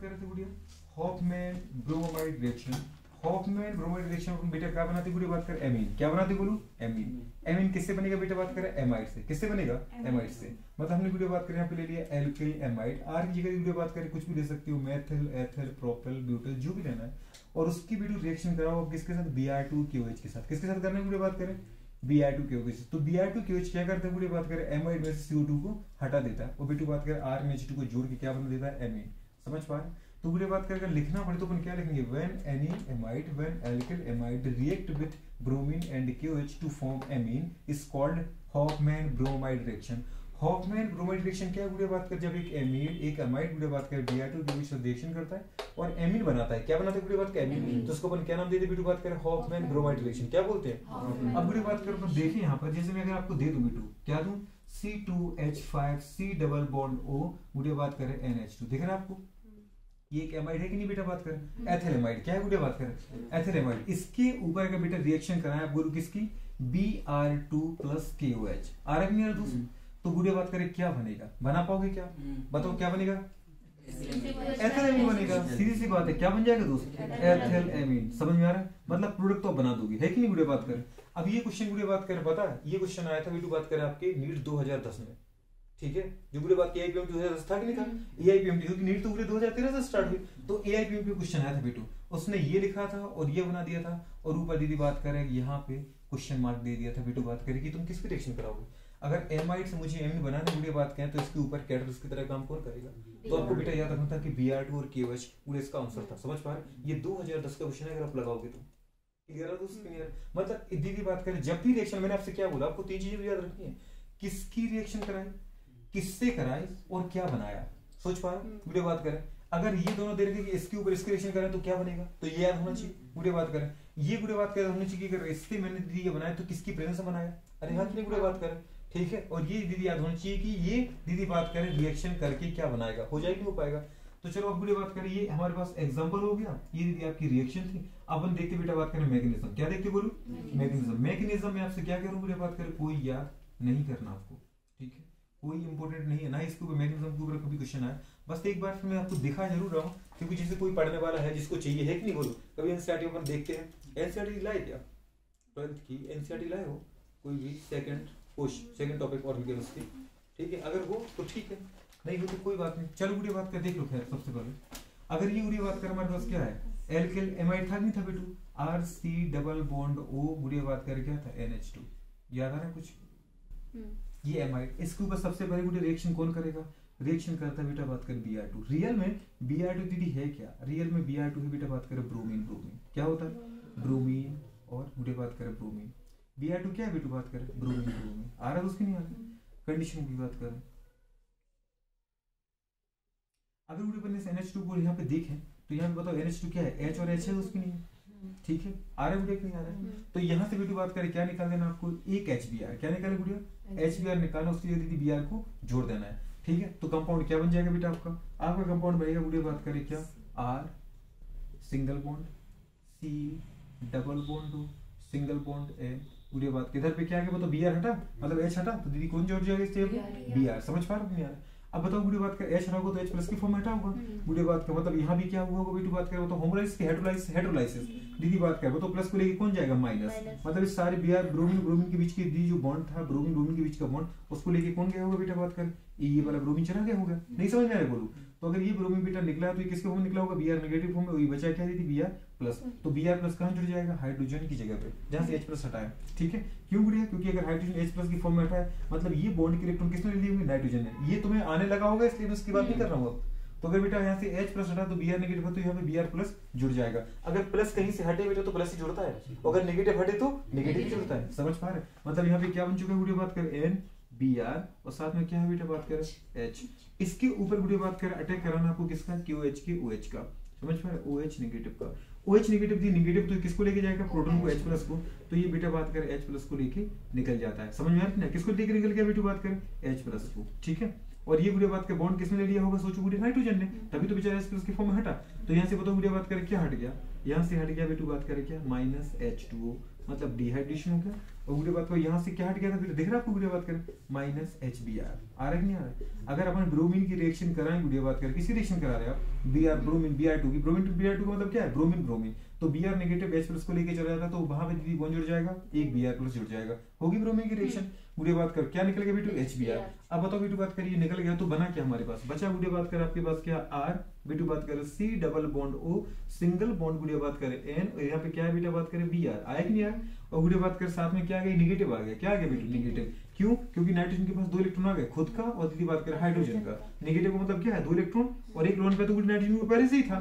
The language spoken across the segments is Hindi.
कर रहे थे गुड़िया, Hoffmann bromide reaction. Hoffmann bromide reaction अपन बेटा क्या बनाते गुड़िया बात कर, एमीन। क्या बनाते बोलूं, एमीन। एमीन किससे बनेगा बेटा बात करें, एमाइड से। किससे बनेगा, एमाइड से। मतलब हमने गुड़िया बात करें यहाँ पे ले लिया एल्किल एमाइड। आर की जगह गुड़िया बात करें कुछ भी ले सकती हो, मेथिल, एथिल, प्रोपिल, ब्यूटिल, जो भी लेना है। और उसकी बेटा रिएक्शन कराओ किसके साथ, Br2KOH के साथ। किसके साथ करना है गुड़िया बात करें, Br2KOH। तो Br2KOH क्या करता है गुड़िया बात करें, एमाइड में से CO2 को हटा देता है और बेटू बात करें R में H2 को जोड़ के क्या बना देता है, एमीन। समझ पा रहे। तो गुड़िया बात करें लिखना पड़े तो अपन क्या लिखेंगे, when any amide, when alkyl amide react with bromine and KOH to form amine is called Hofmann bromide reaction. Hoffmann bromide reaction क्या है गुड़िया बात कर, जब एक एमीन एक एमाइड गुड़िया बात कर Br2KOH से रिएक्शन करता है और एमीन बनाता है। क्या बनाता है गुड़िया बात कर, एमीन। तो उसको अपन क्या नाम देते बेटू बात करें, हॉफमैन ब्रोमाइड रिएक्शन। क्या बोलते हैं। अब गुड़िया बात कर देखिए यहाँ पर, जैसे मैं अगर आपको दे दूं बेटू, क्या दूं, C2H5 C double bond O गुड़िया बात करें NH2। दिख रहा है आपको, ये एक एमाइड है कि नहीं बेटा बात करें, एथिल एमाइड। क्या है गुड़िया बात करें, एथिल एमाइड। इसके ऊपर का बेटा रिएक्शन कराएं आप गुरु किसकी, Br2 प्लस KOH। आ रहा है नहीं दोस्त। तो गुड़िया बात करें क्या बनेगा, बना पाओगे क्या, बताओ क्या बनेगा, एथिल एमीन बनेगा। सीधी सी बात है, क्या बन जाएगा दोस्त, एथिल एमीन। समझ में आ रहा है, मतलब प्रोडक्ट तो बना दोगे, है कि नहीं गुड़िया बात करें। अब ये क्वेश्चन गुड़िया बात करें, पता है ये क्वेश्चन आया था बेटू बात करें आपके नीट 2010 में। ठीक है, जो गुड़िया बात AIPM 2010 था कि नहीं था, AIPM क्योंकि नीट तो पूरे 2013 से स्टार्ट हुई, तो AIPM पे क्वेश्चन आया था बेटू। उसने ये लिखा था और ये बना दिया था और ऊपर दीदी बात करें यहाँ पे क्वेश्चन मार्क दे दिया था बेटू बात करें कि तुम किसकी रिएक्शन कराओगे। अगर एमाइड से मुझे एमीन बनाने गुड़िया बात करें तो इसके ऊपर कैटलिस्ट की तरह काम कौन करेगा। तो आपको बेटा याद रखना था कि Br2 और KOH पूरे इसका आंसर था। समझ पा रहे, ये 2010 का क्वेश्चन है, अगर आप लगाओगे तो क्लियर है दोस्त, क्लियर। मतलब दीदी बात करें जब भी रिएक्शन, मैंने आपसे क्या बोला, आपको 3 चीजें याद रखनी है, किसकी रिएक्शन कराए, किससे कराए और क्या बनाया। सोच पा रहे गुड़िया बात करें, अगर ये दोनों दे रखे कि इसके ऊपर इसकी रिएक्शन करें तो क्या बनेगा, तो ये याद होना चाहिए गुड़िया बात करें। ये गुड़िया बात करें होनी चाहिए कि अगर इससे मैंने दीदी ये बनाया तो किसकी प्रेजेंस से बनाया। अरे हाँ की गुड़िया बात करें, ठीक है। और ये दीदी याद होनी चाहिए कि ये दीदी बात करें रिएक्शन करके क्या बनाएगा, हो जाएगा हो पाएगा। तो चलो अब गुड़िया बात करें, ये हमारे पास एग्जांपल हो गया, ये दीदी आपकी रिएक्शन थी। अब हम देखते बेटा बात करें मैकेनिज्म। क्या देखते बोलूं, मैकेनिज्म। मैकेनिज्म में आपसे क्या करूं गुड़िया बात करें, कोई याद नहीं करना आपको, ठीक है, कोई इंपॉर्टेंट नहीं है ना इसके ऊपर, मैकेनिज्म के ऊपर कभी क्वेश्चन आया। बस एक बार फिर मैं आपको दिखा जरूर रहा हूँ, क्योंकि जैसे कोई पढ़ने वाला है जिसको चाहिए है कि नहीं बोलो। कभी एनसीईआरटी अपन देखते हैं, एनसीईआरटी लाए क्या, 12th की एनसीईआरटी लाए हो कोई भी, सेकंड टॉपिक और उसकी, ठीक है। अगर हो तो ठीक है, नहीं हो तो कोई बात नहीं। चलो गुड़िया बात कर देख लो। खैर सबसे पहले अगर ये गुड़िया बात कर हमारे पास क्या है, एल्किल एमाइड था नहीं था बेटू, RC डबल बॉन्ड O गुड़िया बात कर क्या था, NH2। याद आ रहा है कुछ, ये एमाइड। इसके ऊपर सबसे पहले गुड़िया रिएक्शन कौन करेगा, रिएक्शन करता है बेटा बात कर Br2। रियल में Br2 दीदी है क्या, रियल में Br2 है बेटा बात करें ब्रोमीन। ब्रोमीन क्या होता है, ब्रोमीन और गुड़िया बात करें ब्रोमीन। Br2 क्या है बेटू बात करें, ब्रोमीन। ब्रोमीन आ रहा है उसकी नहीं आ रहा, कंडीशन की बात करें। अगर गुड़िया अपन ने NH2 को यहाँ पे देखें तो यहाँ पे बताओ NH2 क्या है, H और H है, उसकी नहीं है, ठीक है। आ रहा है गुड़िया नहीं आ रहा है। तो यहाँ से बेटू बात करें क्या निकाल देना आपको, एक HBr। क्या निकाले गुड़िया, HBr निकालना, उसके लिए दीदी Br को जोड़ देना है, ठीक है। तो कंपाउंड क्या बन जाएगा बेटा आपका कंपाउंड बनेगा गुड़िया बात करें क्या, R single bond, C double bond O single bond A। गुड़िया बात इधर पे क्या आ गया, बताओ Br हटा, मतलब H हटा, तो दीदी कौन जोड़ जाएगा इस टेबल में, Br। समझ पा रहे हो। अब बताओ गुड़िया बात कर H हटा होगा तो H प्लस की फॉर्म हटा होगा। गुड़िया बात कर मतलब यहाँ भी क्या हुआ होगा बेटू बात कर, तो होमोलाइसिस की हेटेरोलाइसिस दीदी बात कर, तो प्लस को लेके कौन जाएगा, माइनस। मतलब इस सारे Br ब्रोमीन के बीच की दी जो बॉन्ड था, ब्रोमीन के बीच का बॉन्ड, उसको लेके कौन गया होगा बेटा बात कर, ये वाला ब्रोमीन चला गया होगा। नहीं समझ में आ रहा बोलूं, तो अगर ये ब्रोमीन बेटा निकला है तो ये किसके फॉर्म में निकला होगा, Br नेगेटिव फॉर्म में, वही बचा क्या दीदी Br प्लस। तो Br प्लस कहाँ जुड़ जाएगा, हाइड्रोजन की जगह पे, जहां से H प्लस हटाया, ठीक है। क्यों गुड़िया, क्योंकि अगर हाइड्रोजन H प्लस की फॉर्म में हटाया मतलब ये बॉन्ड के इलेक्ट्रॉन किसने लिए होंगे, नाइट्रोजन ने। ये तुम्हें आने लगा होगा इसलिए मैं इसकी बात नहीं कर रहा हूँ। तो अगर बेटा यहाँ से H प्लस हटा तो Br नेगेटिव है, तो यहाँ पे Br प्लस जुड़ जाएगा। अगर प्लस कहीं से हटे बेटा तो प्लस ही जुड़ता है, अगर नेगेटिव हटे तो नेगेटिव ही जुड़ता है। समझ पा रहे, मतलब यहाँ पे क्या बन चुका है गुड़िया बात कर, N Br और साथ में क्या है बेटा बात कर, H। इसके ऊपर गुड़िया बात कर अटैक कराना आपको किसका, KOH के OH का। समझ पा रहे, OH नेगेटिव का। OH नेगेटिव दी नेगेटिव तो किसको लेके जाएगा, प्रोटॉन को, H प्लस को, तो ये बेटा बात कर H प्लस को लेके निकल जाता है। समझ में आ रहा है ना, किसको लेके निकल गया बेटा बात कर, H प्लस को, ठीक है। और ये गुड़िया बात का बॉन्ड किसने ले लिया होगा, सोचो गुड़िया नाइट्रोजन ने, तभी तो बेचारा H प्लस की फॉर्म में हटा। तो यहाँ से बताओ गुड़िया बात करें क्या हट गया, यहाँ से हट गया बेटू बात करें क्या, -H2O, मतलब डिहाइड्रेशन हो गया। और गुड़े बात करो यहाँ से क्या हट गया था, फिर दिख रहा है आपको गुड़े बात करें माइनस HBr आ रहा है नहीं आ रहा है। अगर अपन ब्रोमीन की रिएक्शन कराएं गुड़े बात करें, किसी रिएक्शन करा रहे हैं आप Br ब्रोमीन Br2 की, ब्रोमीन टू Br2 का मतलब क्या है, ब्रोमीन ब्रोमीन, तो Br नेगेटिव H प्लस को लेके चला जाता तो वहां पे दीदी बॉन्ड जुड़ जाएगा, एक Br प्लस जुड़ जाएगा, होगी ब्रोमीन की रिएक्शन। गुड़े बात कर क्या निकल गया बेटू HBr। अब बताओ बेटू बात करिए निकल गया तो बना क्या हमारे पास, बचा गुड़े बात कर आपके पास क्या R, बेटू बात करें C double bond O single bond, गुड़े बात करें N, और यहाँ पे क्या है बेटा बात करें Br, आया कि नहीं आया, और गुड़े बात कर साथ में क्या आ गया नेगेटिव आ गया, क्या आ गया बेटू नेगेटिव, क्यों, क्योंकि नाइट्रोजन के पास 2 इलेक्ट्रॉन आ गए खुद का, और दीदी बात करें हाइड्रोजन का, नेगेटिव का मतलब क्या है 2 इलेक्ट्रॉन, और एक लोन पे तो नाइट्रोजन को पहले से ही था,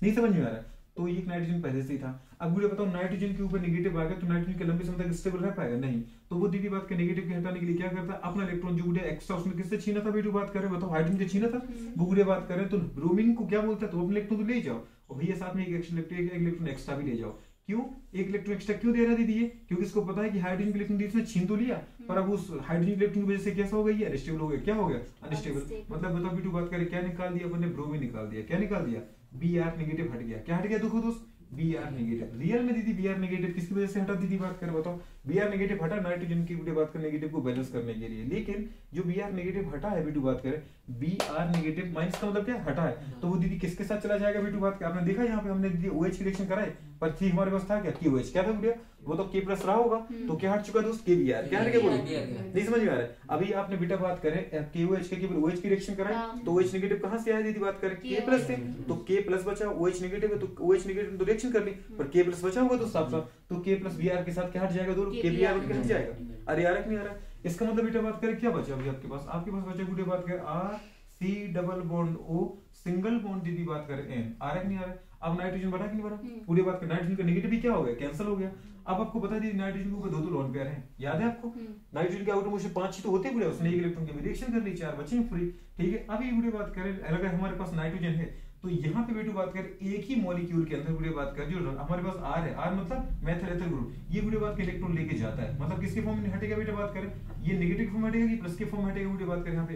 नहीं समझ में आ रहा है, तो एक नाइट्रोजन पहले से ही था। अब मुझे बताओ नाइट्रोजन के ऊपर नेगेटिव आ गया तो नाइट्रोजन के लंबे समय तक स्टेबल रह पाएगा नहीं, तो वो दीदी बात के नेगेटिव के हटाने के लिए क्या करता है, अपना इलेक्ट्रॉन जो गुड़े एक्स्ट्रा उसमें किससे छीना था बेटू बात करें, बताओ हाइड्रोजन से छीना था, वो गुड़े बात करें तो ब्रोमीन को क्या बोलता है, तो अपने इलेक्ट्रॉन तो ले जाओ, और भैया साथ में एक इलेक्ट्रॉन एक्स्ट्रा भी ले जाओ, क्यों एक इलेक्ट्रॉन एक्स्ट्रा क्यों दे रहा है दीदी ये, क्योंकि इसको पता है कि हाइड्रोजन के इलेक्ट्रॉन इसने छीन तो लिया, पर अब उस हाइड्रोजन इलेक्ट्रॉन की वजह से कैसा हो गया, ये अनस्टेबल हो गया, क्या हो गया अनस्टेबल, मतलब बताओ बेटू बात करें क्या निकाल दिया अपन ने, ब्रोमीन निकाल दिया, क्या निकाल दिया Br नेगेटिव हट गया, क्या हट गया देखो दोस्त Br नेगेटिव, रियल में दीदी Br नेगेटिव किसकी वजह से हटा दीदी बात करें बताओ, Br नेगेटिव हटा नाइट्रोजन की बेटू बात कर नेगेटिव को बैलेंस करने के लिए, लेकिन जो Br नेगेटिव हटा है बेटू बात करें Br नेगेटिव माइनस का मतलब क्या हटा है, तो वो दीदी किसके साथ चला जाएगा बेटू बात कर, आपने देखा यहाँ पे हमने दीदी OH की रिएक्शन कराई पर थी हमारे पास था क्या KOH, क्या था बेटा वो तो K प्लस रहा होगा, तो क्या हट चुका दोस्त KBr, क्या हट गया बोलो नहीं समझ में आ रहा है। अभी आपने बेटा बात करें KOH के केवल OH की रिएक्शन कराई तो OH नेगेटिव कहां से आया दीदी बात करें K प्लस से, तो K प्लस बचा, OH नेगेटिव है तो OH नेगेटिव तो रिएक्शन कर ली, पर K प्लस बचा होगा तो साफ साफ तो K प्लस Br के साथ क्या हट जाएगा दोनों KBr हट जाएगा, अरे आ रहा नहीं आ रहा, इसका मतलब बेटा बात करें क्या बचा अभी आपके पास बचा गुड़े बात करें R C double bond O single bond दीदी बात करें N, आ रहा नहीं आ रहा, अब नाइट्रोजन बढ़ा कि नहीं बढ़ा, पूरी बात कर नाइट्रोजन का नेगेटिव भी क्या हो गया कैंसिल हो गया। अब आपको बता दी नाइट्रोजन के ऊपर 2 लोन पेयर हैं, याद है आपको, नाइट्रोजन के आउटर मोस्ट 5 ही तो होते हैं, उसने एक इलेक्ट्रॉन की रिएक्शन कर ली 4 बचे फ्री, ठीक है। अभी पूरी बात करें अगर हमारे पास नाइट्रोजन है तो यहाँ पे बेटू बात करें एक ही मॉलिक्यूल के अंदर गुड़े बात कर जो हमारे पास R है, R मतलब मेथल एथर ग्रुप, ये गुड़े बात के इलेक्ट्रॉन लेके जाता है, मतलब किसके फॉर्म में हटेगा बेटा बात करें, ये नेगेटिव फॉर्म में हटेगा कि प्लस के फॉर्म में हटेगा गुड़े बात करें यहाँ पे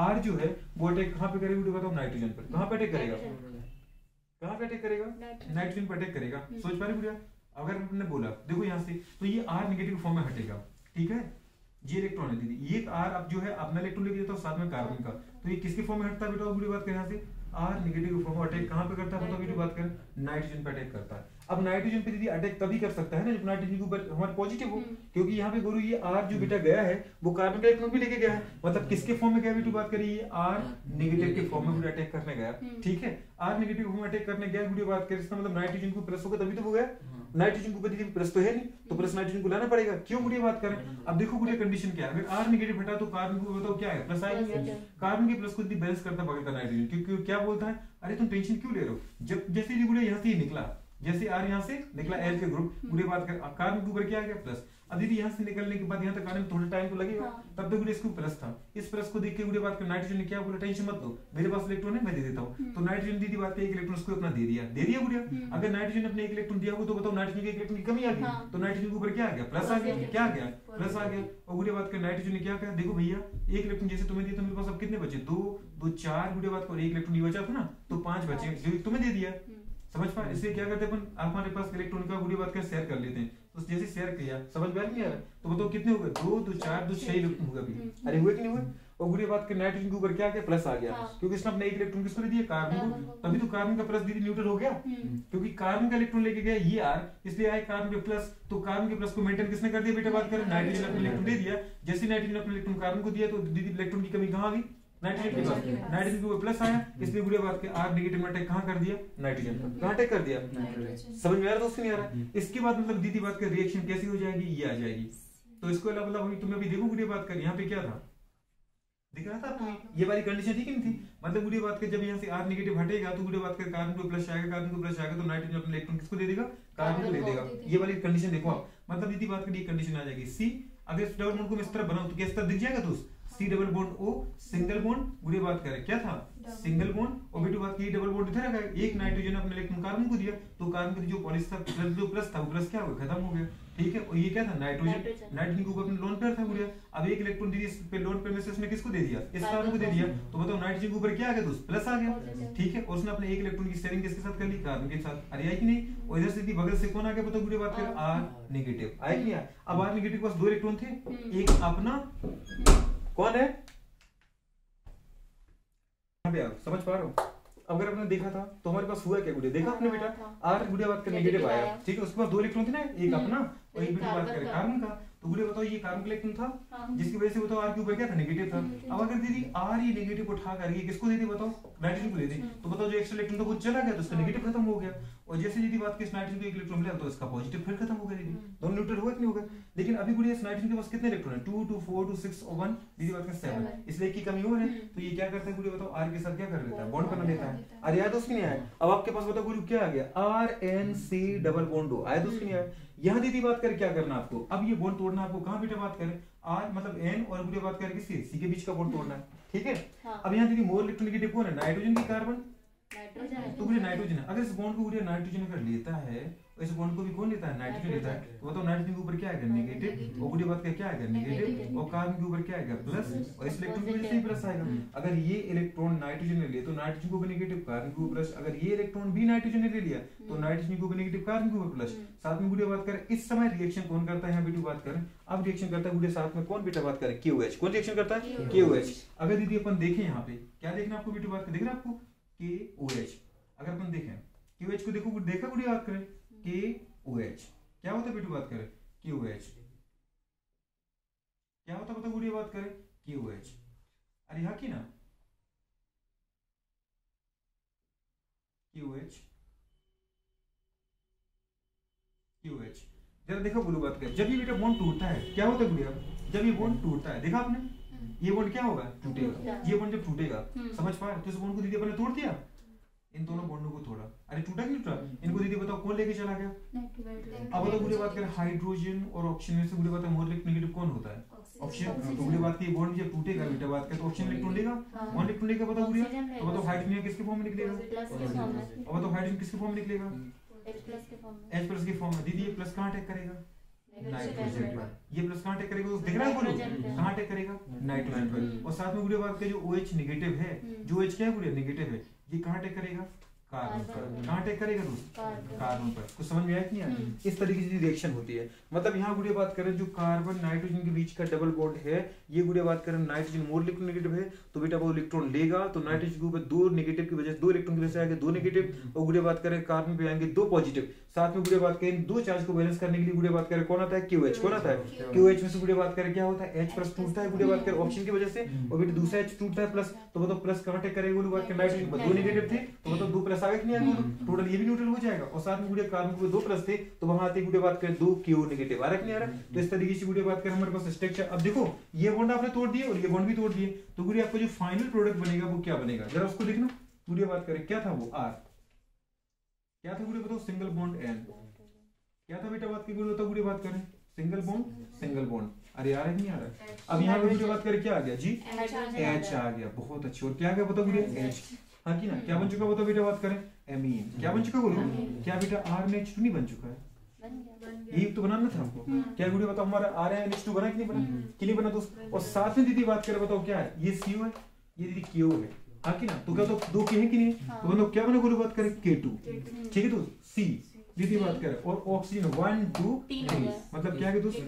R जो है वो अटैक कहाँ पे करेगा गुड़े बताओ नाइट्रोजन पर, कहाँ पे अटैक करेगा, कहाँ पे अटैक करेगा नाइट्रोजन पर अटैक करेगा, सोच पा रहे गुड़िया, अगर हमने बोला देखो यहाँ से तो ये R नेगेटिव फॉर्म में हटेगा, ठीक है, ये इलेक्ट्रॉन है दीदी, ये R अब जो है अपना इलेक्ट्रॉन लेके जाता है साथ में कार्बन का, तो ये किसके फॉर्म में हटता है बेटा बुरी बात करें यहाँ से R नेगेटिव फॉर्म में अटैक कहाँ पे करता है, मतलब बात करें नाइट्रोजन पे अटैक करता है। अब नाइट्रोजन पे दीदी अटैक तभी कर सकता है ना जब नाइट्रोजन के ऊपर हमारे पॉजिटिव हो, क्योंकि यहाँ पे गुरु ये R जो बेटा गया है वो कार्बन का इलेक्ट्रॉन भी लेके गया है, मतलब किसके फॉर्म में गया बेटू बात करिए ये R नेगेटिव के फॉर्म में अटैक करने गया, ठीक है, R नेगेटिव फॉर्म में अटैक करने गया गुरु बात करें, इसका मतलब नाइट्रोजन को प्लस होगा तभी तो वो गया, नाइट्रोजन के ऊपर दीदी प्लस तो है नहीं तो प्लस नाइट्रोजन को लाना पड़ेगा, क्यों गुड़िया बात करें। अब देखो गुड़िया कंडीशन क्या है, अगर R नेगेटिव हटा तो कार्बन को बताओ क्या है प्लस आएगा, कार्बन के प्लस को दीदी बैलेंस करता बगल का नाइट्रोजन, क्योंकि क्या बोलता है अरे तुम टेंशन क्यों ले रहे हो, जब जैसे ही गुड़िया यहाँ से निकला, जैसे R यहाँ से निकला L के ग्रुप गुड़िया बात कर कार्बन के ऊपर क्या आ गया प्लस, अब दीदी यहाँ से निकलने के बाद यहाँ तक आने में थोड़ा टाइम तो लगेगा, तब तक गुड़िया इसको प्लस था, इस प्लस को देख के गुड़िया बात कर नाइट्रोजन ने क्या बोला टेंशन मत लो मेरे पास इलेक्ट्रॉन है मैं दे देता हूँ, तो नाइट्रोजन दीदी बात एक इलेक्ट्रॉन उसको अपना दे दिया गुड़िया, अगर नाइट्रोजन अपने एक इलेक्ट्रॉन दिया हो तो बताओ नाइट्रोजन के इलेक्ट्रॉन की कमी आ गई, तो नाइट्रोजन के ऊपर क्या आ गया प्लस आ गया, क्या आ गया प्लस आ गया, और गुड़िया बात कर नाइट्रोजन ने क्या कहा देखो भैया एक इलेक्ट्रॉन जैसे तुम्हें दिया तो मेरे पास अब कितने बचे 2 2 4 गुड़िया बात कर एक इलेक्ट्रॉन ये बचा था ना तो 5 बचे जो तुम्हें दे दिया, समझ पा, इसलिए क्या करते हैं अपन हमारे पास इलेक्ट्रॉन का गुड़ी बात कर शेयर कर लेते हैं, तो जैसे शेयर किया समझ में नहीं आ रहा तो बताओ कितने हो गए 2 2 4 2 6 इलेक्ट्रॉन होगा अभी, अरे हुए कि नहीं हुए, और गुड़ी बात कर नाइट्रोजन के ऊपर क्या गया प्लस आ गया, क्योंकि इसने अपने एक इलेक्ट्रॉन किसको दे दिया कार्बन को, तभी तो कार्बन का प्लस दीदी न्यूट्रल हो गया, क्योंकि कार्बन का इलेक्ट्रॉन लेके गया ये R इसलिए आए कार्बन के प्लस, तो कार्बन के प्लस को मेंटेन किसने कर दिया बेटा बात कर नाइट्रोजन अपने इलेक्ट्रॉन दे दिया, जैसे नाइट्रोजन अपने इलेक्ट्रॉन कार्बन को दिया तो दीदी इलेक्ट्रॉन की कमी कहाँ आ गई नाइट्रोजन के पास, नाइट्रोजन के ऊपर प्लस आया इसलिए गुड़िया बात के R नेगेटिव में अटैक कहां कर दिया नाइट्रोजन पर, कहां अटैक कर दिया समझ में आ रहा दोस्तों नहीं आ रहा, इसके बाद मतलब दीदी बात कर रिएक्शन कैसी हो जाएगी ये आ जाएगी, तो इसको अलावा मतलब तुम्हें अभी देखो गुड़िया बात कर यहाँ पे क्या था दिख रहा था आपको ये वाली कंडीशन थी कि नहीं थी, मतलब गुड़िया बात कर जब यहाँ से R नेगेटिव हटेगा तो गुड़िया बात कर कार्बन को प्लस आएगा, कार्बन को प्लस आएगा तो नाइट्रोजन अपने इलेक्ट्रॉन किसको दे देगा कार्बन को दे देगा, ये वाली कंडीशन देखो आप, मतलब दीदी बात कर ये कंडीशन आ जाएगी C, अगर इस डबल बॉन्ड को मैं इस तरह बनाऊं तो किस तरह दिख जाएगा दोस्त C double bond O single bond गुड़िया बात करें क्या था सिंगल बॉन्ड, और बेटी बात की डबल बॉन्ड इधर रखा है, एक नाइट्रोजन अपने इलेक्ट्रॉन कार्बन को दिया, तो कार्बन का जो पॉलिस था प्लस, जो प्लस था वो प्लस क्या हो गया, खत्म हो गया, ठीक है। और ये क्या था, नाइट्रोजन, नाइट्रोजन के ऊपर अपने लोन पेयर था गुड़िया, अब एक इलेक्ट्रॉन दी इस पे लोन पेयर में से उसने किसको दे दिया, इस कार्बन को दे दिया, तो बताओ नाइट्रोजन के ऊपर क्या आ गया, दोस्त प्लस आ गया, ठीक है। और उसने अपने एक इलेक्ट्रॉन की शेयरिंग किसके साथ कर ली, कार्बन के साथ, अरे आई कि नहीं। और इधर से थी बगल से कौन आ गया, बताओ गुड़िया बात कर, आर नेगेटिव, आया कि नहीं आया। अब आर नेगेटिव के पास दो इलेक्ट्रॉन थे, एक अपना, कौन है, समझ पा रहे हो। अगर आपने देखा था तो हमारे पास हुआ क्या गुड़िया, देखा आपने बेटा, आर गुड़िया बात कर नेगेटिव आया, ठीक है। उसके बाद दो इलेक्ट्रॉन थे ना, एक अपना और एक बेटा बात करें कार्बन का, तो गुड़िया बताओ ये कार्बन इलेक्ट्रॉन था, जिसकी वजह से बताओ आर के ऊपर क्या था, नेगेटिव था। अब अगर दीदी आर ये नेगेटिव उठा कर ये किसको दे दी, बताओ नाइट्रोजन को दे दी, तो बताओ जो एक्स्ट्रा इलेक्ट्रॉन था वो चला गया, तो उसका नेगेटिव खत्म हो गया। और जैसे यदि बात की नाइट्रोजन को एक इलेक्ट्रॉन मिला तो इसका पॉजिटिव फिर खत्म हो गया दीदी, दोनों न्यूट्रल हुआ कि नहीं होगा। लेकिन अभी गुड़िया नाइट्रोजन के पास कितने इलेक्ट्रॉन है, 2 2 4 2 6 और 1 दीदी बात कर 7, इसलिए की कमी और है, तो ये क्या करता है गुड़िया बताओ, आर के साथ क्या कर लेता है, बॉन्ड बना लेता है। अरे याद उसकी नहीं आया। अब आपके पास बताओ गुरु क्या आ गया, R N C double bond हो, आया उसकी नहीं आया। यहाँ दीदी बात कर क्या करना आपको, अब ये बॉन्ड तोड़ना आपको, कहाँ बेटा बात करें, आर मतलब एन और गुड़िया बात करें किसी सी के बीच का बॉन्ड तोड़ना है, ठीक है। अब यहाँ दीदी मोर इलेक्ट्रोनेगेटिव कौन है, नाइट्रोजन की कार्बन, तो गुड़िया नाइट्रोजन है। अगर इस बॉन्ड को गुड़िया नाइट्रोजन अगर लेता है, इस बॉन्ड को भी कौन लेता है, नाइट्रोजन लेता है, तो बताओ नाइट्रोजन के ऊपर क्या आएगा, नेगेटिव, और गुड़िया बात का क्या आएगा, नेगेटिव, और कार्बन के ऊपर क्या आएगा, प्लस, और इस इलेक्ट्रॉन की वजह से ही प्लस आएगा। अगर ये इलेक्ट्रॉन नाइट्रोजन ने लिया तो नाइट्रोजन को भी नेगेटिव, कार्बन को प्लस, अगर ये इलेक्ट्रॉन भी नाइट्रोजन ने ले लिया तो नाइट्रोजन को भी नेगेटिव, कार्बन को भी प्लस। साथ में गुड़िया बात करें इस समय रिएक्शन कौन करता है, यहाँ बेटी बात करें, अब रिएक्शन करता है गुड़िया साथ में कौन बेटा बात करें, KOH, कौन रिएक्शन करता है, KOH। अगर दीदी अपन देखें यहाँ पे क्या देखना आपको बेटी बात कर, देख रहे आपको KOH, अगर अपन देखें KOH को देखो, देखा गुड़िया बात करें KOH क्या होता है बेटी बात करें, KOH क्या होता है, बताओ गुड़िया बात करें KOH, अरे हाँ की ना KOH, KOH जरा देखो गुरु बात कर, जब ये बेटा बॉन्ड टूटता है क्या होता है गुड़िया, जब ये बॉन्ड टूटता है, देखा आपने, ये बॉन्ड क्या होगा, टूटेगा, ये बॉन्ड जब टूटेगा, समझ पा रहे, तो इस बॉन्ड को दीदी अपने तोड़ दिया, इन दोनों बॉन्डों को तोड़ा, अरे टूटा कि टूटा, इनको दीदी बताओ कौन लेके चला गया। अब तो गुड़िया बात करें हाइड्रोजन और ऑक्सीजन में से गुड़िया बात मोर नेगेटिव कौन होता है, ऑक्सीजन। तो गुड़िया बात की बॉन्ड जब टूटेगा बेटा बात करें तो ऑक्सीजन इलेक्ट्रॉन लेगा, वन इलेक्ट्रॉन लेगा, बताओ गुड़िया, तो बताओ हाइड्रोजन किसके फॉर्म में निकलेगा, अब बताओ हाइड्रोजन किसके फॉर्म में निकलेगा, H प्लस के फॉर्म में। दीदी ये प्लस कहाँ अटैक करेगा, नाइट्रोजन पर, ये प्लस कहाँ अटैक करेगा, तो दिख रहा है बोलो, कहाँ अटैक करेगा, नाइट्रोजन पर। और साथ में गुड़िया बात का जो OH नेगेटिव है, जो OH क्या है गुड़िया नेगेटिव है, ये कहाँ अटैक करेगा, कार्बन पर, कहाँ अटैक करेगा दोस्त, कार्बन पर। कुछ समझ में आया कि नहीं आया, इस तरीके की रिएक्शन होती है। मतलब यहाँ गुड़िया बात करें जो कार्बन नाइट्रोजन के बीच का डबल बॉन्ड है, ये गुड़िया बात करें नाइट्रोजन मोर इलेक्ट्रोनेगेटिव है, तो बेटा वो इलेक्ट्रॉन लेगा, तो नाइट्रोजन के ऊपर दो नेगेटिव की वजह से, दो इलेक्ट्रॉन की वजह से आएंगे दो नेगेटिव, और गुड़िया बात करें कार्बन पे आएंगे दो पॉजिटिव। साथ में गुड़िया बात करें दो चार्ज को बैलेंस करने के लिए गुड़िया बात करें कौन आता है, KOH, कौन आता है, KOH में से गुड़िया बात करें क्या होता है, H प्लस टूटता है गुड़िया बात करें ऑक्सीजन की वजह से, और बेटा दूसरा H टूटता है प्लस, तो बताओ प्लस कहाँ अटैक करेगा गुड़िया बात करें नाइट्रोजन पर, दो नेगेटिव थे तो बताओ दो प्लस आएगा कि नहीं आएगा, टोटल ये भी न्यूट्रल हो जाएगा। और साथ में गुड़िया कार्बन के दो प्लस थे तो वहां आते गुड़िया बात करें दो KO नेगेटिव, आ रहा है कि नहीं आ रहा। तो इस तरीके से गुड़िया बात करें हमारे पास स्ट्रक्चर। अब देखो ये बॉन्ड आपने तोड़ दिए और ये बॉन्ड भी तोड़ दिए, तो गुड़िया आपको जो फाइनल प्रोडक्ट बनेगा वो क्या बनेगा, जरा उसको देखना। गुड़िया बात करें क्या था वो, R क्या था गुड़िया बताओ, सिंगल बॉन्ड N, क्या था बेटा बात की गुड़िया बात करें, सिंगल बॉन्ड, अरे यार नहीं आ रहा। अब यहाँ पे गुड़िया बात करें क्या आ गया जी, H आ गया, बहुत अच्छी। और क्या आ गया बताओ गुड़िया, H, हाँ की ना, क्या बन चुका बताओ बेटा बात करें, एमीन, क्या बन चुका बोलो, क्या बेटा R में H2 नहीं बन चुका है, यही तो बनाना था हमको। क्या गुड़िया बताओ हमारा R है H2 बना कि नहीं बना, कि नहीं बना दोस्त। और साथ में दीदी बात करें बताओ क्या है, ये CO है, ये दीदी KO है, हाँ की ना, तो क्या तो दो के हैं कि नहीं, तो मतलब क्या बना गुड़िया बात करें K2, ठीक है दोस्त। C दीदी बात करें और ऑक्सीजन 1 2 3 मतलब क्या है दोस्त,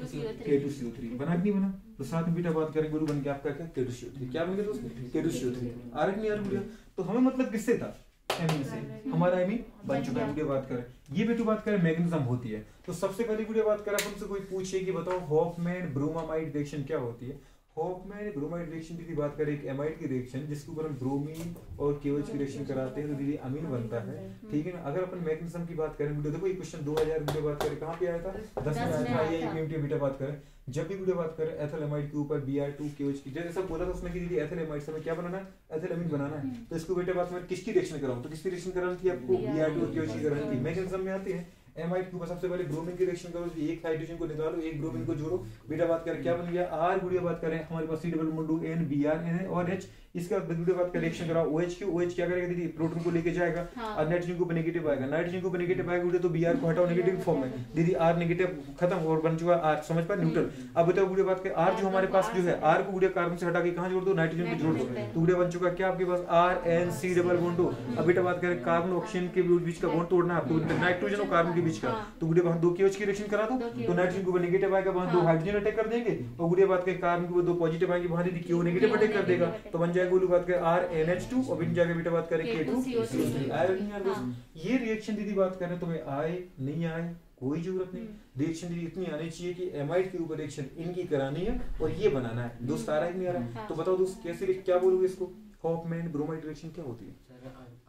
K2CO3 बना कि नहीं बना। तो साथ में बेटा बात करें गुरु बन के आपका क्या, K2CO3, क्या बन गया दोस्त, K2CO3, आ रहा नहीं यार गुड़िया। तो हमें मतलब किससे था, एमीन से, हमारा एमीन बन चुका है। गुड़िया बात करें ये बेटू बात करें मैग्नेटिज्म होती है। तो सबसे पहले गुड़िया बात करें अपन से कोई पूछे कि बताओ हॉफमैन ब्रोमामाइड रिएक्शन क्या होती है। हॉफमैन ब्रोमाइड रिएक्शन की बात करें एक एमाइड की रिएक्शन जिसके ऊपर हम ब्रोमीन और KOH की रिएक्शन कराते हैं तो दीदी अमीन बनता है, ठीक है ना। अगर अपन मैग्नेटिज्म की बात करें देखो ये क्वेश्चन 2000 की बात करें कहाँ पे आया था, 10 में आया था। ये एक बेटा बात करें जब भी वीडियो बात करें एथिल एमाइड के ऊपर Br2 KOH की जैसे सब बोला था उसमें कि दीदी एथिल एमाइड से हमें क्या बनाना है, एथिल अमीन बनाना है। तो इसको बेटा बात में किसकी रिएक्शन कराऊं, तो किसकी रिएक्शन करानी थी आपको, Br2 और KOH की करानी थी। मैग्नेटिज्म में आते हैं एमाइड के ऊपर सबसे पहले ब्रोमीन की रिएक्शन करो, एक हाइड्रोजन को निकालो एक ब्रोमीन को जोड़ो, बेटा बात करें क्या बन गया R। गुड़िया बात करें हमारे पास C double bond N Br N और H, इसके बाद वीडियो बात का रिएक्शन कराओ OH की, OH क्या करेगा दीदी, प्रोटॉन को लेके जाएगा और नाइट्रोजन को नेगेटिव आएगा, नाइट्रोजन को नेगेटिव आएगा वीडियो, तो Br को हटाओ नेगेटिव फॉर्म में दीदी, R नेगेटिव खत्म और बन चुका R, समझ पा, न्यूट्रल। अब बताओ वीडियो बात के R जो हमारे पास जो है, R को वीडियो कार्बन से हटा के कहां जोड़ दो, नाइट्रोजन को जोड़ दो, तो वीडियो बन चुका क्या आपके पास RNC डबल बॉन्ड 2। अब बेटा बात करें कार्बन ऑक्सीजन के बीच का बॉन्ड तोड़ना है आपको, नाइट्रोजन और कार्बन के बीच का, तो वीडियो वहां 2 की OH की रिएक्शन करा दो, तो नाइट्रोजन के ऊपर नेगेटिव आएगा, वहां 2 हाइड्रोजन अटैक कर देंगे, और वीडियो बात के कार्बन के ऊपर 2 पॉजिटिव आएंगे, वहां दीदी क्यों नेगेटिव अटैक कर देगा, तो बन जाएगा वीडियो बात के RNH2 और बन जाएगा बेटा बात करें K2CO3। आए नहीं यार दोस्त, ये रिएक्शन दीदी बात करें तो आए नहीं आए कोई जरूरत नहीं, रिएक्शन दीदी इतनी आनी चाहिए कि एमाइड के ऊपर रिएक्शन इनकी करानी है और ये बनाना है। दोस्त आ रहा है नहीं आ रहा है, तो बताओ दोस्त कैसे, क्या बोलोगे इसको, हॉफमैन ब्रोमाइड रिएक्शन क्या होती है? Sir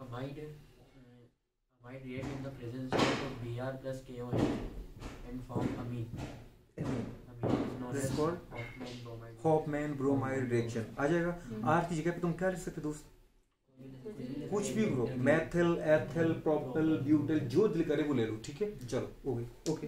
amide react in the presence of Br plus KOH and form amine. Amine is known as Hoffmann bromide reaction. आ जाएगा R की जगह पे तुम क्या लिख सकते दोस्त, कुछ भी bro, methyl, ethyl, propyl, butyl, जो दिल करे वो ले लो, ठीक है, चलो ओके ओके।